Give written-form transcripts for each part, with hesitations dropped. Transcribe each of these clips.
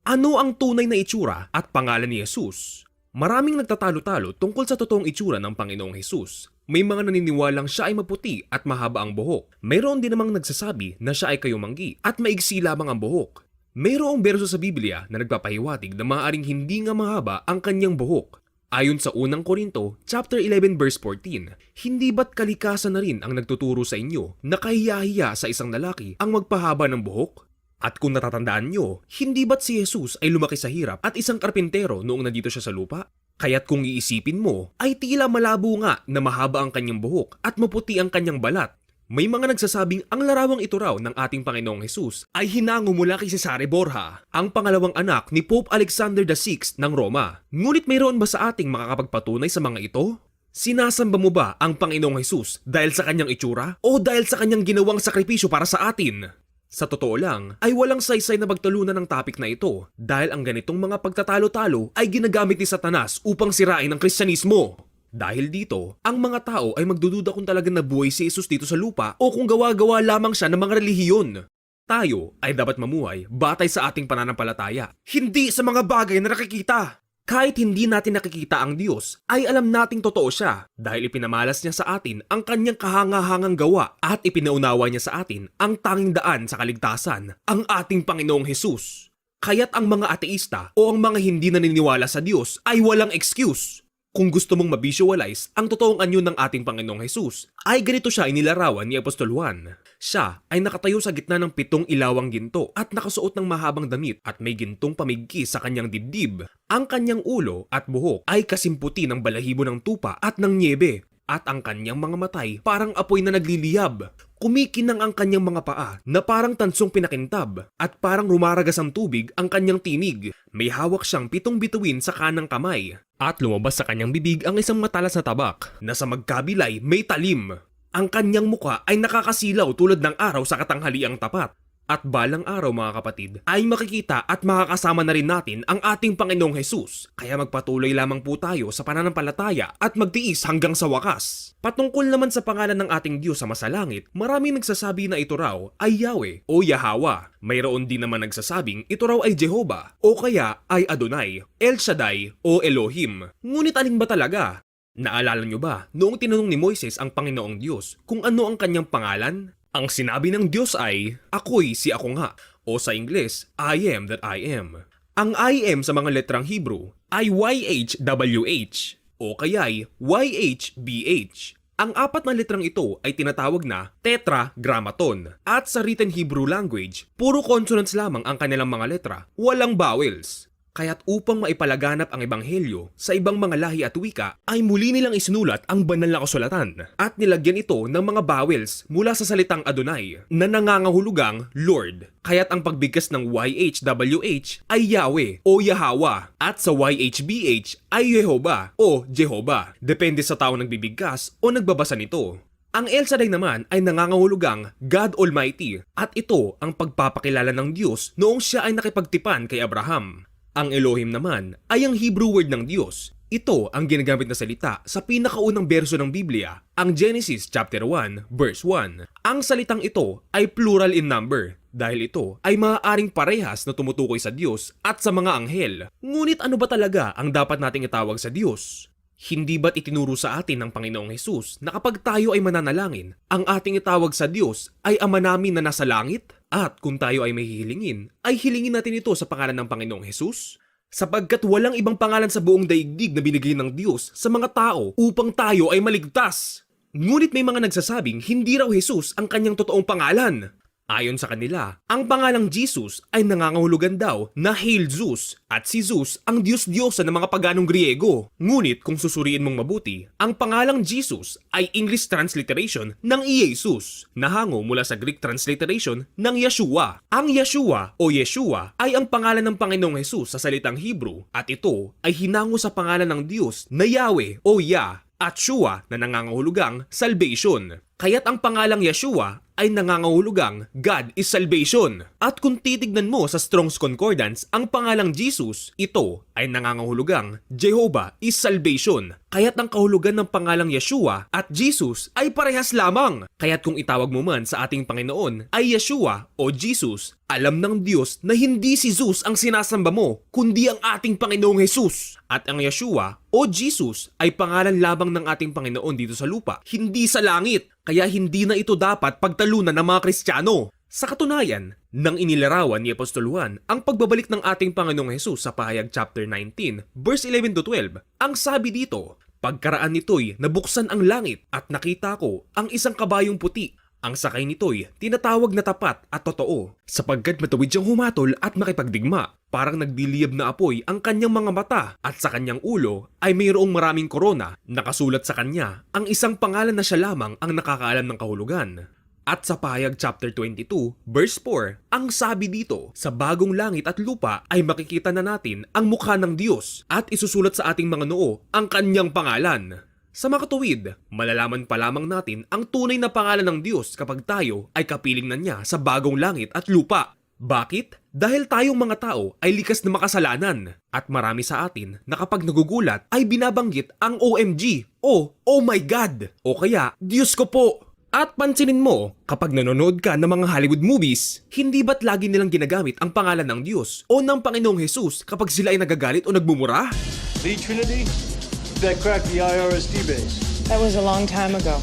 Ano ang tunay na itsura at pangalan ni Jesus? Maraming nagtatalo-talo tungkol sa totoong itsura ng Panginoong Jesus. May mga naniniwalang siya ay maputi at mahaba ang buhok. Mayroon din namang nagsasabi na siya ay kayumanggi at maigsi lamang ang buhok. Mayroong berso sa Biblia na nagpapahiwatig na maaaring hindi nga mahaba ang kanyang buhok. Ayon sa unang Korinto, chapter 11 verse 14, hindi ba't kalikasan na rin ang nagtuturo sa inyo na kahiya-hiya sa isang lalaki ang magpahaba ng buhok? At kung natatandaan nyo, hindi ba't si Jesus ay lumaki sa hirap at isang karpintero noong nandito siya sa lupa? Kaya't kung iisipin mo, ay tila malabo nga na mahaba ang kanyang buhok at maputi ang kanyang balat. May mga nagsasabing ang larawang ito raw ng ating Panginoong Jesus ay hinango mula kay Cesare Borgia, ang pangalawang anak ni Pope Alexander VI ng Roma. Ngunit mayroon ba sa ating makakapagpatunay sa mga ito? Sinasamba mo ba ang Panginoong Jesus dahil sa kanyang itsura o dahil sa kanyang ginawang sakripisyo para sa atin? Sa totoo lang, ay walang saysay na pagtalunan ng topic na ito dahil ang ganitong mga pagtatalo-talo ay ginagamit ni Satanas upang sirain ang Kristyanismo. Dahil dito, ang mga tao ay magdududa kung talagang nabuhay si Jesus dito sa lupa o kung gawa-gawa lamang siya ng mga relihiyon. Tayo ay dapat mamuhay batay sa ating pananampalataya, hindi sa mga bagay na nakikita. Kahit hindi natin nakikita ang Diyos, ay alam nating totoo siya dahil ipinamalas niya sa atin ang kanyang kahangahangang gawa at ipinaunawa niya sa atin ang tanging daan sa kaligtasan, ang ating Panginoong Jesus. Kaya't ang mga ateista o ang mga hindi naniniwala sa Diyos ay walang excuse. Kung gusto mong mabisualize ang totoong anyo ng ating Panginoong Jesus, ay ganito siya inilarawan ni Apostol Juan. Siya ay nakatayo sa gitna ng 7 ilawang ginto at nakasuot ng mahabang damit at may gintong pamigki sa kanyang dibdib. Ang kanyang ulo at buhok ay kasimputi ng balahibo ng tupa at ng niebe. At ang kanyang mga matay parang apoy na nagliliyab. Kumikinang ang kanyang mga paa na parang tansong pinakintab at parang rumaragas ang tubig ang kanyang tinig. May hawak siyang 7 bituin sa kanang kamay. At lumabas sa kanyang bibig ang isang matalas na tabak na sa magkabilay may talim. Ang kanyang muka ay nakakasilaw tulad ng araw sa katanghaliang tapat. At balang araw mga kapatid ay makikita at makakasama na rin natin ang ating Panginoong Jesus. Kaya magpatuloy lamang po tayo sa pananampalataya at magtiis hanggang sa wakas. Patungkol naman sa pangalan ng ating Diyos sa masalangit, maraming nagsasabi na ito raw ay Yahweh o Yahweh. Mayroon din naman nagsasabing ito raw ay Jehovah o kaya ay Adonai, El Shaddai o Elohim. Ngunit alin ba talaga? Naalala nyo ba noong tinanong ni Moises ang Panginoong Diyos kung ano ang kanyang pangalan? Ang sinabi ng Diyos ay, ako'y si ako nga, o sa Ingles, I am that I am. Ang I am sa mga letrang Hebrew ay YHWH, o kaya'y YHBH. Ang 4 na letrang ito ay tinatawag na tetragrammaton. At sa written Hebrew language, puro consonants lamang ang kanilang mga letra, walang vowels. Kaya't upang maipalaganap ang ebanghelyo sa ibang mga lahi at wika, ay muli nilang isinulat ang banal na kasulatan at nilagyan ito ng mga vowels mula sa salitang Adonai na nangangahulugang Lord. Kaya't ang pagbigkas ng YHWH ay Yahweh o Yahweh at sa YHBH ay Jehovah o Jehovah. Depende sa tao nagbibigkas o nagbabasa nito. Ang El Shaddai naman ay nangangahulugang God Almighty at ito ang pagpapakilala ng Diyos noong siya ay nakipagtipan kay Abraham. Ang Elohim naman ay ang Hebrew word ng Diyos. Ito ang ginagamit na salita sa pinakaunang berso ng Biblia, ang Genesis chapter 1 verse 1. Ang salitang ito ay plural in number dahil ito ay maaaring parehas na tumutukoy sa Diyos at sa mga anghel. Ngunit ano ba talaga ang dapat nating itawag sa Diyos? Hindi ba't itinuro sa atin ng Panginoong Jesus na kapag tayo ay mananalangin, ang ating itawag sa Diyos ay Ama namin na nasa langit? At kung tayo ay may hihilingin, ay hilingin natin ito sa pangalan ng Panginoong Jesus? Sapagkat walang ibang pangalan sa buong daigdig na binigay ng Diyos sa mga tao upang tayo ay maligtas. Ngunit may mga nagsasabing hindi raw Jesus ang kanyang totoong pangalan. Ayon sa kanila, ang pangalang Jesus ay nangangahulugan daw na Hail Zeus at si Zeus ang Diyos-Diyosa ng mga paganong Griego. Ngunit kung susuriin mong mabuti, ang pangalang Jesus ay English transliteration ng Iesus na hango mula sa Greek transliteration ng Yeshua. Ang Yeshua o Yeshua ay ang pangalan ng Panginoong Jesus sa salitang Hebrew at ito ay hinango sa pangalan ng Diyos na Yahweh o Yah at Shua na nangangahulugang salvation. Kaya't ang pangalang Yeshua ay nangangahulugang God is salvation. At kung titignan mo sa Strong's Concordance, ang pangalang Jesus, ito ay nangangahulugang Jehovah is salvation. Kaya't ang kahulugan ng pangalang Yeshua at Jesus ay parehas lamang. Kaya't kung itawag mo man sa ating Panginoon ay Yeshua o Jesus, alam ng Diyos na hindi si Zeus ang sinasamba mo, kundi ang ating Panginoong Jesus. At ang Yeshua o Jesus ay pangalan lamang ng ating Panginoon dito sa lupa, hindi sa langit. Kaya hindi na ito dapat pagtalunan ng mga Kristiyano. Sa katunayan, nang inilarawan ni Apostol Juan ang pagbabalik ng ating Panginoong Jesus sa Pahayag chapter 19, verse 11 to 12, ang sabi dito, pagkaraan nito'y nabuksan ang langit at nakita ko ang isang kabayong puti. Ang sakay nito'y tinatawag na tapat at totoo, sapagkat matuwid siyang humatol at makipagdigma. Parang nagdiliyab na apoy ang kanyang mga mata at sa kanyang ulo ay mayroong maraming korona. Nakasulat sa kanya ang isang pangalan na siya lamang ang nakakaalam ng kahulugan. At sa Pahayag chapter 22, verse 4, ang sabi dito, sa bagong langit at lupa ay makikita na natin ang mukha ng Diyos at isusulat sa ating mga noo ang kanyang pangalan. Sa makatuwid, malalaman pa lamang natin ang tunay na pangalan ng Diyos kapag tayo ay kapiling na niya sa bagong langit at lupa. Bakit? Dahil tayong mga tao ay likas na makasalanan at marami sa atin na kapag nagugulat ay binabanggit ang OMG o Oh my God o kaya Diyos ko po. At pansinin mo, kapag nanonood ka ng mga Hollywood movies, hindi ba't lagi nilang ginagamit ang pangalan ng Diyos o ng Panginoong Jesus kapag sila ay nagagalit o nagmumura? The Trinity? That cracked the IRS base. That was a long time ago.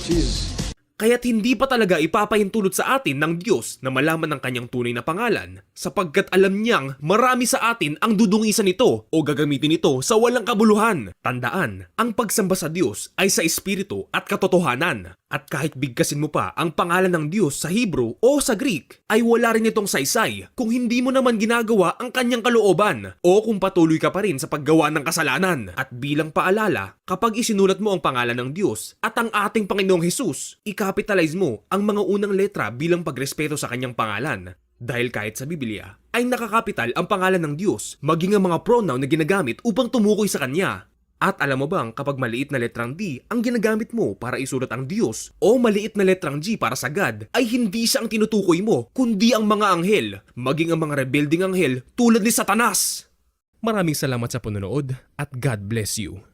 Jesus. Kaya't hindi pa talaga ipapahintulot sa atin ng Diyos na malaman ang kanyang tunay na pangalan sapagkat alam niyang marami sa atin ang dudungisan nito o gagamitin ito sa walang kabuluhan. Tandaan, ang pagsamba sa Diyos ay sa espiritu at katotohanan. At kahit bigkasin mo pa ang pangalan ng Diyos sa Hebrew o sa Greek, ay wala rin itong saysay kung hindi mo naman ginagawa ang kanyang kalooban o kung patuloy ka pa rin sa paggawa ng kasalanan. At bilang paalala, kapag isinulat mo ang pangalan ng Diyos at ang ating Panginoong Jesus, i-capitalize mo ang mga unang letra bilang pagrespeto sa kanyang pangalan. Dahil kahit sa Biblia, ay nakakapital ang pangalan ng Diyos, maging ang mga pronoun na ginagamit upang tumukoy sa Kanya. At alam mo bang kapag maliit na letrang D ang ginagamit mo para isulat ang Diyos o maliit na letrang G para sa God, ay hindi siya ang tinutukoy mo, kundi ang mga anghel, maging ang mga rebelding anghel tulad ni Satanas. Maraming salamat sa panonood at God bless you.